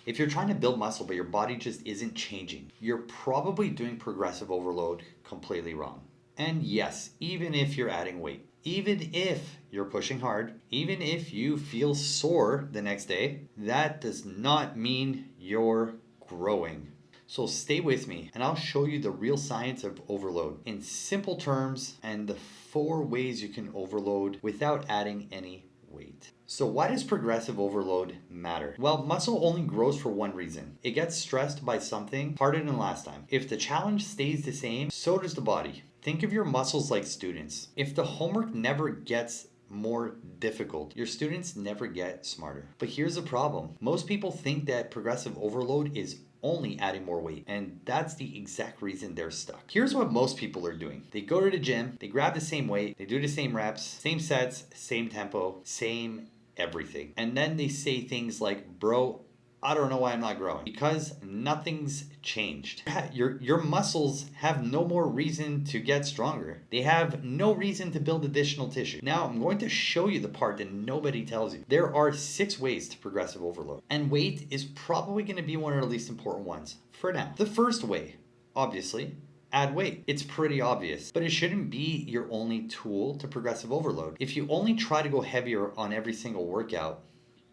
If you're trying to build muscle but your body just isn't changing, you're probably doing progressive overload completely wrong. And yes, even if you're adding weight, even if you're pushing hard, even if you feel sore the next day, that does not mean you're growing. So stay with me and I'll show you the real science of overload in simple terms and the 4 ways you can overload without adding any weight. So why does progressive overload matter? Well, muscle only grows for one reason. It gets stressed by something harder than last time. If the challenge stays the same, so does the body. Think of your muscles like students. If the homework never gets more difficult, your students never get smarter. But here's the problem. Most people think that progressive overload is only adding more weight, and that's the exact reason they're stuck. Here's what most people are doing. They go to the gym, they grab the same weight, they do the same reps, same sets, same tempo, same everything. And then they say things like, bro, I don't know why I'm not growing. Because nothing's changed. Your muscles have no more reason to get stronger. They have no reason to build additional tissue. Now, I'm going to show you the part that nobody tells you. There are 6 ways to progressive overload. And weight is probably going to be one of the least important ones for now. The first way, obviously, add weight. It's pretty obvious, but it shouldn't be your only tool to progressive overload. If you only try to go heavier on every single workout,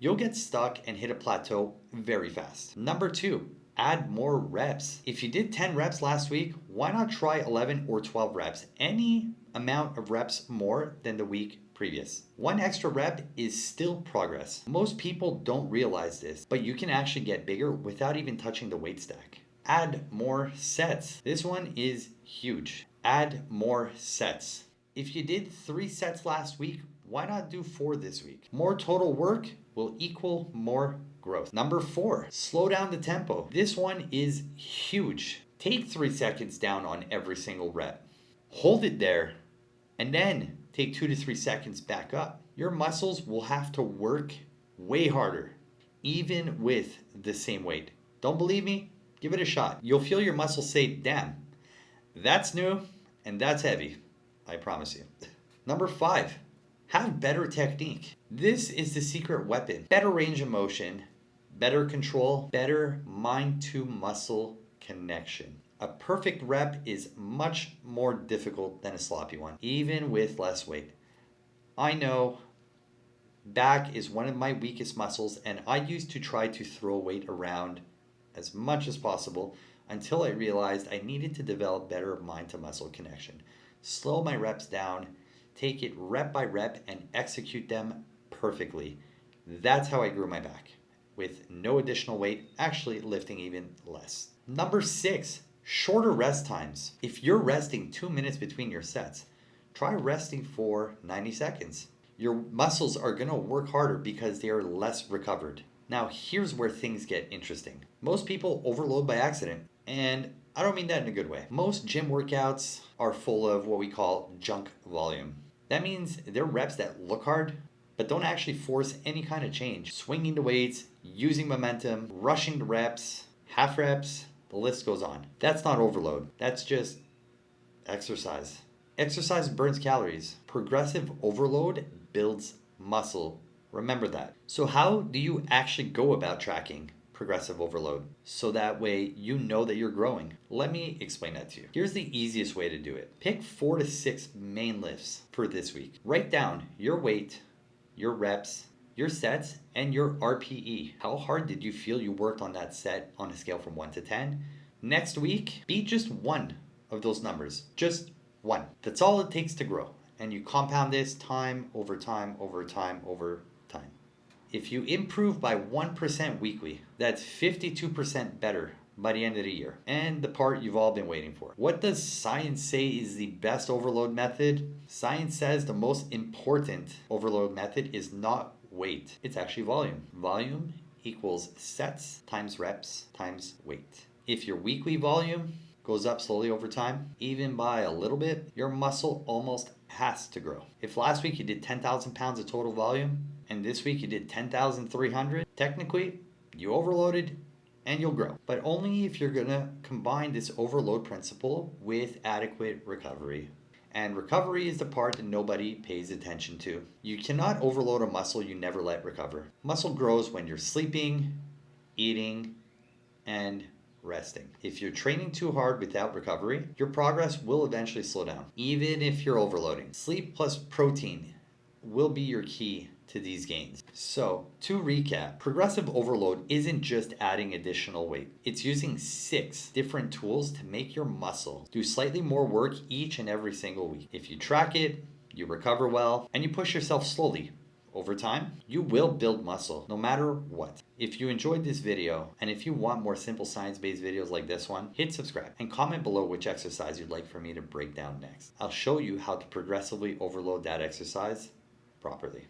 you'll get stuck and hit a plateau very fast. Number 2, add more reps. If you did 10 reps last week, why not try 11 or 12 reps? Any amount of reps more than the week previous. 1 extra rep is still progress. Most people don't realize this, but you can actually get bigger without even touching the weight stack. Add more sets. This one is huge. Add more sets. If you did 3 sets last week, why not do 4 this week? More total work will equal more growth. Number 4, slow down the tempo. This one is huge. Take 3 seconds down on every single rep. Hold it there, and then take 2 to 3 seconds back up. Your muscles will have to work way harder, even with the same weight. Don't believe me? Give it a shot. You'll feel your muscles say, damn, that's new and that's heavy. I promise you. Number 5, have better technique. This is the secret weapon. Better range of motion, better control, better mind to muscle connection. A perfect rep is much more difficult than a sloppy one, even with less weight. I know back is one of my weakest muscles, and I used to try to throw weight around as much as possible until I realized I needed to develop better mind to muscle connection. Slow my reps down, take it rep by rep, and execute them perfectly. That's how I grew my back, with no additional weight, actually lifting even less. Number 6, shorter rest times. If you're resting 2 minutes between your sets, try resting for 90 seconds. Your muscles are going to work harder because they are less recovered. Now, here's where things get interesting. Most people overload by accident, and I don't mean that in a good way. Most gym workouts are full of what we call junk volume. That means they're reps that look hard, but don't actually force any kind of change. Swinging the weights, using momentum, rushing the reps, half reps, the list goes on. That's not overload. That's just exercise. Exercise burns calories. Progressive overload builds muscle. Remember that. So how do you actually go about tracking progressive overload so that way you know that you're growing? Let me explain that to you. Here's the easiest way to do it. Pick 4 to 6 main lifts for this week. Write down your weight, your reps, your sets, and your RPE. How hard did you feel you worked on that set on a scale from 1 to 10? Next week, beat just 1 of those numbers. Just 1. That's all it takes to grow. And you compound this time over time over time over time. If you improve by 1% weekly, that's 52% better by the end of the year. And the part you've all been waiting for. What does science say is the best overload method? Science says the most important overload method is not weight. It's actually volume. Volume equals sets times reps times weight. If your weekly volume goes up slowly over time, even by a little bit, your muscle almost has to grow. If last week you did 10,000 pounds of total volume, and this week you did 10,300, technically you overloaded and you'll grow. But only if you're gonna combine this overload principle with adequate recovery. And recovery is the part that nobody pays attention to. You cannot overload a muscle you never let recover. Muscle grows when you're sleeping, eating, and resting. If you're training too hard without recovery, your progress will eventually slow down, even if you're overloading. Sleep plus protein will be your key to these gains. So, to recap, progressive overload isn't just adding additional weight. It's using 6 different tools to make your muscle do slightly more work each and every single week. If you track it, you recover well, and you push yourself slowly, over time, you will build muscle no matter what. If you enjoyed this video, and if you want more simple science-based videos like this one, hit subscribe and comment below which exercise you'd like for me to break down next. I'll show you how to progressively overload that exercise properly.